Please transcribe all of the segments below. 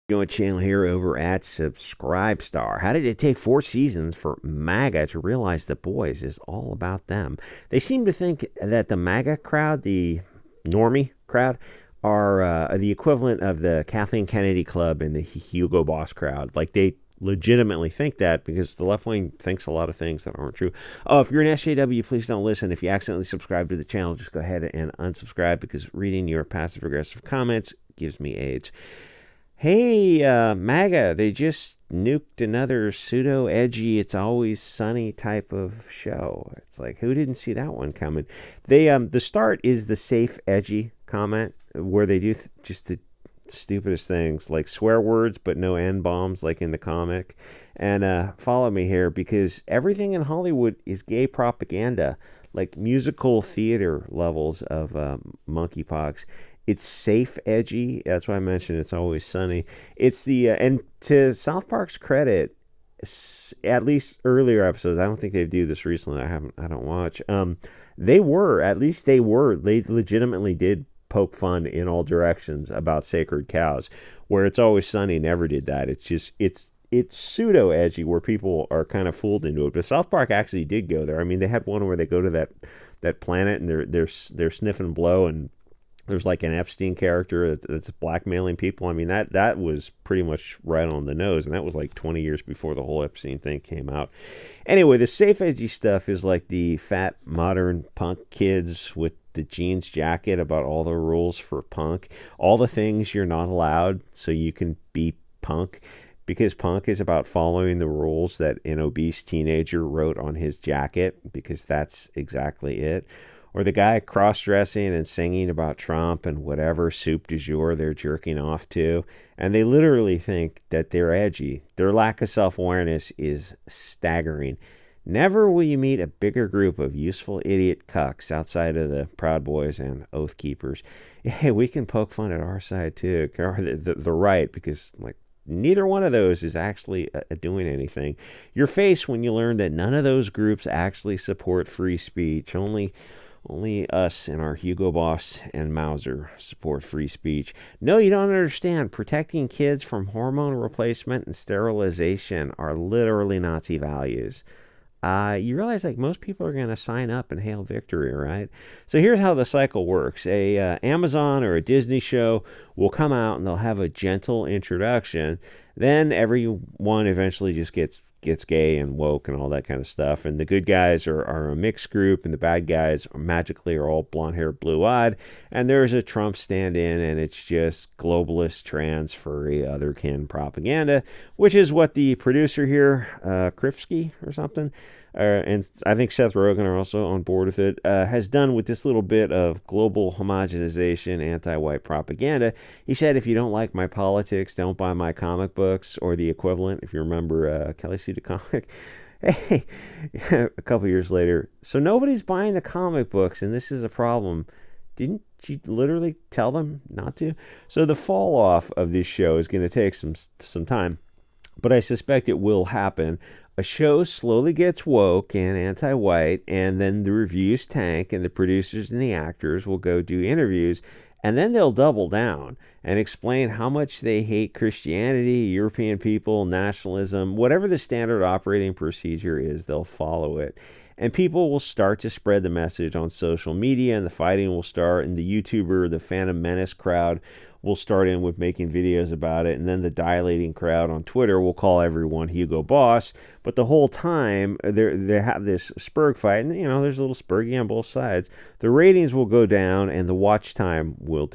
Channel here over at SubScribeStar. How did it take 4 seasons for MAGA to realize the boys is all about them? They seem to think that the MAGA crowd, the normie crowd, are the equivalent of the Kathleen Kennedy Club and the Hugo Boss crowd. Like, they legitimately think that because the left wing thinks a lot of things that aren't true. Oh, if you're an SJW, please don't listen. If you accidentally subscribe to the channel, just go ahead and unsubscribe because reading your passive-aggressive comments gives me AIDS. Hey, MAGA, they just nuked another pseudo-edgy, it's always sunny type of show. It's like, who didn't see that one coming? The start is the safe, edgy comment where they do just the stupidest things, like swear words, but no N-bombs, like in the comic. And follow me here, because everything in Hollywood is gay propaganda, like musical theater levels of monkeypox. It's safe, edgy. That's why I mentioned it's always sunny. It's the and to South Park's credit, at least earlier episodes. I don't think they do this recently. I don't watch. They legitimately did poke fun in all directions about sacred cows. Where It's Always Sunny never did that. It's pseudo edgy where people are kind of fooled into it. But South Park actually did go there. I mean, they had one where they go to that planet and they're sniffing blow, and there's like an Epstein character that's blackmailing people. I mean, that was pretty much right on the nose, and that was like 20 years before the whole Epstein thing came out. Anyway, the safe edgy stuff is like the fat modern punk kids with the jeans jacket about all the rules for punk, all the things you're not allowed so you can be punk, because punk is about following the rules that an obese teenager wrote on his jacket, because that's exactly it. Or the guy cross-dressing and singing about Trump and whatever soup du jour they're jerking off to. And they literally think that they're edgy. Their lack of self-awareness is staggering. Never will you meet a bigger group of useful idiot cucks outside of the Proud Boys and Oath Keepers. Hey, we can poke fun at our side too, or the right, because like neither one of those is actually doing anything. Your face when you learn that none of those groups actually support free speech. Only us and our Hugo Boss and Mauser support free speech. No, you don't understand. Protecting kids from hormone replacement and sterilization are literally Nazi values. You realize like most people are going to sign up and hail victory, right? So here's how the cycle works. Amazon or a Disney show will come out and they'll have a gentle introduction. Then everyone eventually just gets gay and woke and all that kind of stuff. And the good guys are a mixed group, and the bad guys magically are all blonde-haired, blue-eyed. And there's a Trump stand-in, and it's just globalist, trans, furry, otherkin propaganda, which is what the producer here, Kripsky or something, and I think Seth Rogen are also on board with it, has done with this little bit of global homogenization, anti-white propaganda. He said, if you don't like my politics, don't buy my comic books, or the equivalent, if you remember Kelly Sue DeConnick. Hey, a couple years later, so nobody's buying the comic books, and this is a problem. Didn't you literally tell them not to? So the fall off of this show is going to take some time, but I suspect it will happen. A show slowly gets woke and anti-white, and then the reviews tank, and the producers and the actors will go do interviews, and then they'll double down and explain how much they hate Christianity, European people, nationalism, whatever the standard operating procedure is, they'll follow it. And people will start to spread the message on social media, and the fighting will start, and the YouTuber, the Phantom Menace crowd will start in with making videos about it, and then the dilating crowd on Twitter will call everyone Hugo Boss. But the whole time they have this spurg fight, and there's a little spurgy on both sides. The ratings will go down and the watch time will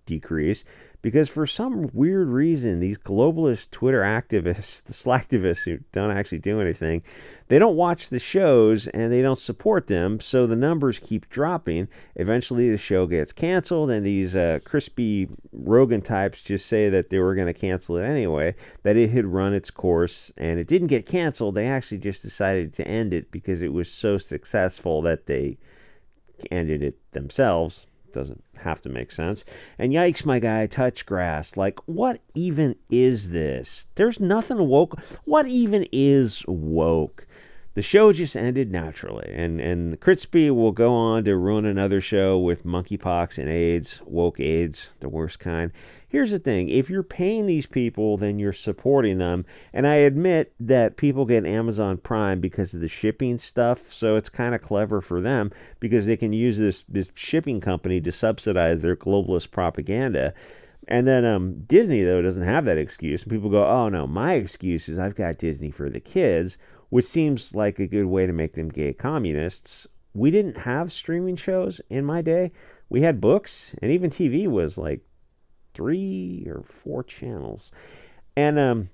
decrease, because for some weird reason, these globalist Twitter activists, the slacktivists who don't actually do anything, they don't watch the shows and they don't support them, so the numbers keep dropping. Eventually the show gets canceled, and these crispy Rogan types just say that they were going to cancel it anyway, that it had run its course, and it didn't get canceled. They actually just decided to end it because it was so successful that they ended it themselves. Doesn't have to make sense. And yikes, my guy, touch grass. Like, what even is this? There's nothing woke. What even is woke? the show just ended naturally. And Crispy will go on to ruin another show with monkeypox and AIDS, woke AIDS, the worst kind. Here's the thing, if you're paying these people, then you're supporting them. And I admit that people get Amazon Prime because of the shipping stuff, so it's kind of clever for them because they can use this shipping company to subsidize their globalist propaganda. And then Disney, though, doesn't have that excuse. And people go, oh, no, my excuse is I've got Disney for the kids, which seems like a good way to make them gay communists. We didn't have streaming shows in my day. We had books, and even TV was like 3 or 4 channels. And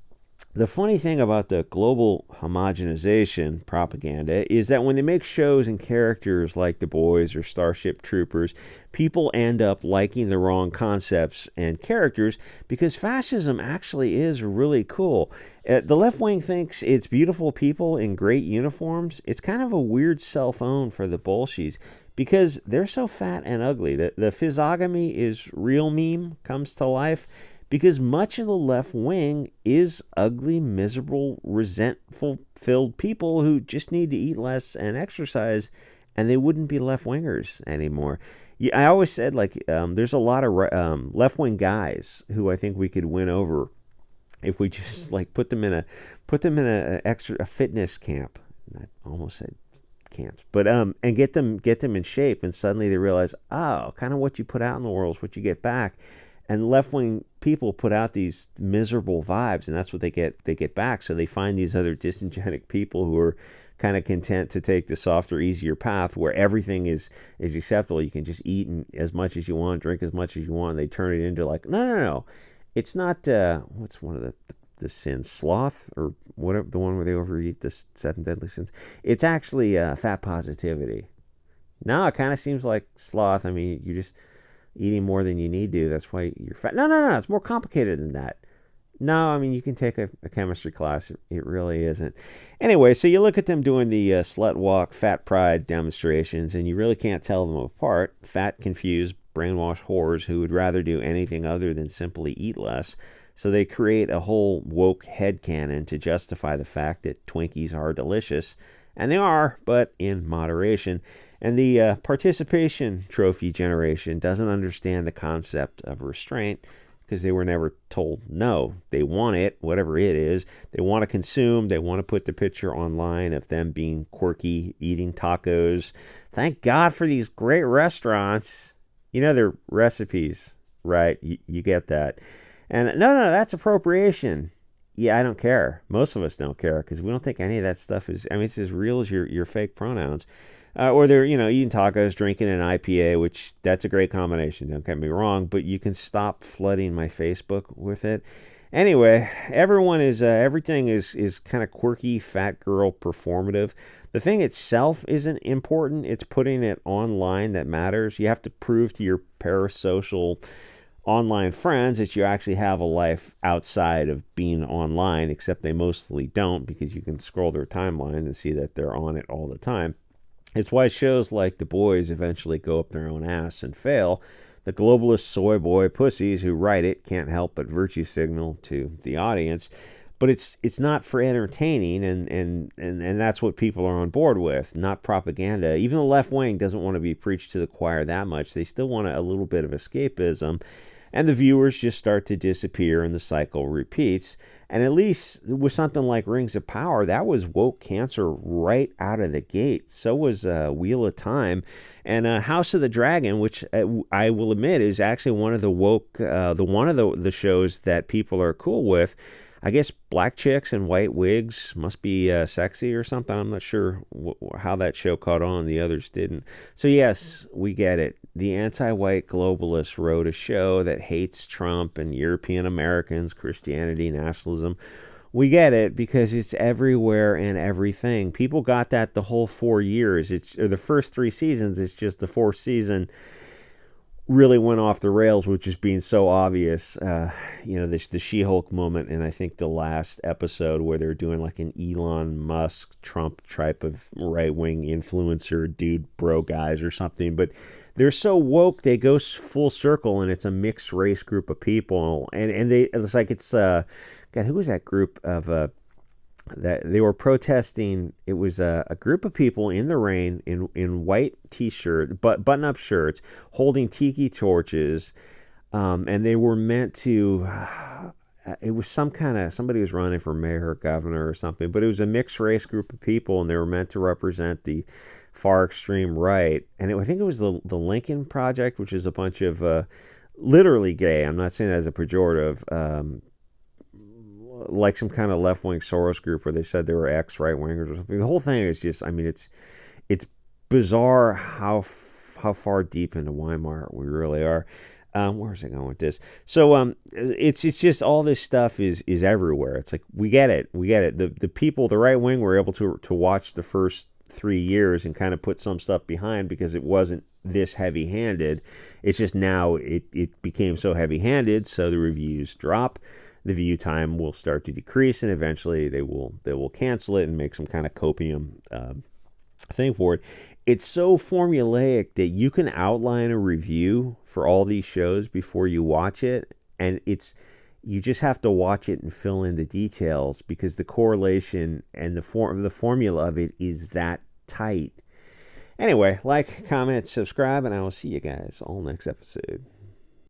the funny thing about the global homogenization propaganda is that when they make shows and characters like The Boys or Starship Troopers, people end up liking the wrong concepts and characters because fascism actually is really cool. The left wing thinks it's beautiful people in great uniforms. It's kind of a weird cell phone for the Bolsheviks because they're so fat and ugly. The physiognomy is real meme comes to life because much of the left wing is ugly, miserable, resentful-filled people who just need to eat less and exercise, and they wouldn't be left-wingers anymore. Yeah, I always said, like, there's a lot of left-wing guys who I think we could win over if we just like put them in a fitness camp. I almost said camps, but and get them in shape, and suddenly they realize, oh, kind of what you put out in the world is what you get back. And left-wing people put out these miserable vibes, and that's what they get back. So they find these other dysgenic people who are kind of content to take the softer, easier path where everything is acceptable. You can just eat as much as you want, drink as much as you want. And they turn it into like, no. It's not, what's one of the sins? Sloth or whatever, the one where they overeat, the 7 deadly sins. It's actually fat positivity. No, it kind of seems like sloth. I mean, you're just eating more than you need to. That's why you're fat. No. It's more complicated than that. No, I mean, you can take a chemistry class. It really isn't. Anyway, so you look at them doing the slut walk, fat pride demonstrations, and you really can't tell them apart. Fat, confused, brainwashed whores who would rather do anything other than simply eat less. So they create a whole woke headcanon to justify the fact that Twinkies are delicious. And they are, but in moderation. And the participation trophy generation doesn't understand the concept of restraint because they were never told no. They want it, whatever it is. They want to consume. They want to put the picture online of them being quirky, eating tacos. Thank God for these great restaurants. You know their recipes, right? You get that. And no, that's appropriation. Yeah, I don't care. Most of us don't care because we don't think any of that stuff is, I mean, it's as real as your fake pronouns. Or they're, eating tacos, drinking an IPA, which that's a great combination, don't get me wrong, but you can stop flooding my Facebook with it. Anyway, everything is kind of quirky, fat girl performative. The thing itself isn't important. It's putting it online that matters. You have to prove to your parasocial online friends that you actually have a life outside of being online, except they mostly don't because you can scroll their timeline and see that they're on it all the time. It's why shows like The Boys eventually go up their own ass and fail. The globalist soy boy pussies who write it can't help but virtue signal to the audience. But it's not for entertaining, and that's what people are on board with, not propaganda. Even the left wing doesn't want to be preached to the choir that much. They still want a little bit of escapism. And the viewers just start to disappear and the cycle repeats. And at least with something like Rings of Power, that was woke cancer right out of the gate. So was Wheel of Time. And House of the Dragon, which I will admit is actually one of the woke, the shows that people are cool with. I guess black chicks and white wigs must be sexy or something. I'm not sure how that show caught on. The others didn't. So yes, we get it. The anti-white globalists wrote a show that hates Trump and European Americans, Christianity, nationalism. We get it because it's everywhere and everything. People got that the whole 4 years. Or the first 3 seasons. It's just the 4th season really went off the rails, which is being so obvious. The She-Hulk moment, and I think the last episode where they're doing like an Elon Musk, Trump type of right-wing influencer dude, bro guys or something. But they're so woke, they go full circle, and it's a mixed race group of people. And it's like God, who was that group of that they were protesting. It was a group of people in the rain in white t-shirt, button-up shirts, holding tiki torches, and they were meant to. It was somebody was running for mayor or governor or something, but it was a mixed race group of people, and they were meant to represent the far extreme right. And I think it was the Lincoln Project, which is a bunch of literally gay. I'm not saying that as a pejorative. Like some kind of left-wing Soros group where they said they were ex-right-wingers or something. The whole thing is just, I mean, it's bizarre how far deep into Weimar we really are. Where's I going with this? So it's just all this stuff is everywhere. It's like we get it. The people, the right wing, were able to watch the first 3 years and kind of put some stuff behind because it wasn't this heavy-handed. It's just now it became so heavy-handed, so the reviews drop. The view time will start to decrease, and eventually they will cancel it and make some kind of copium thing for it. It's so formulaic that you can outline a review for all these shows before you watch it, and you just have to watch it and fill in the details because the correlation and the formula of it is that tight. Anyway, like, comment, subscribe, and I will see you guys all next episode.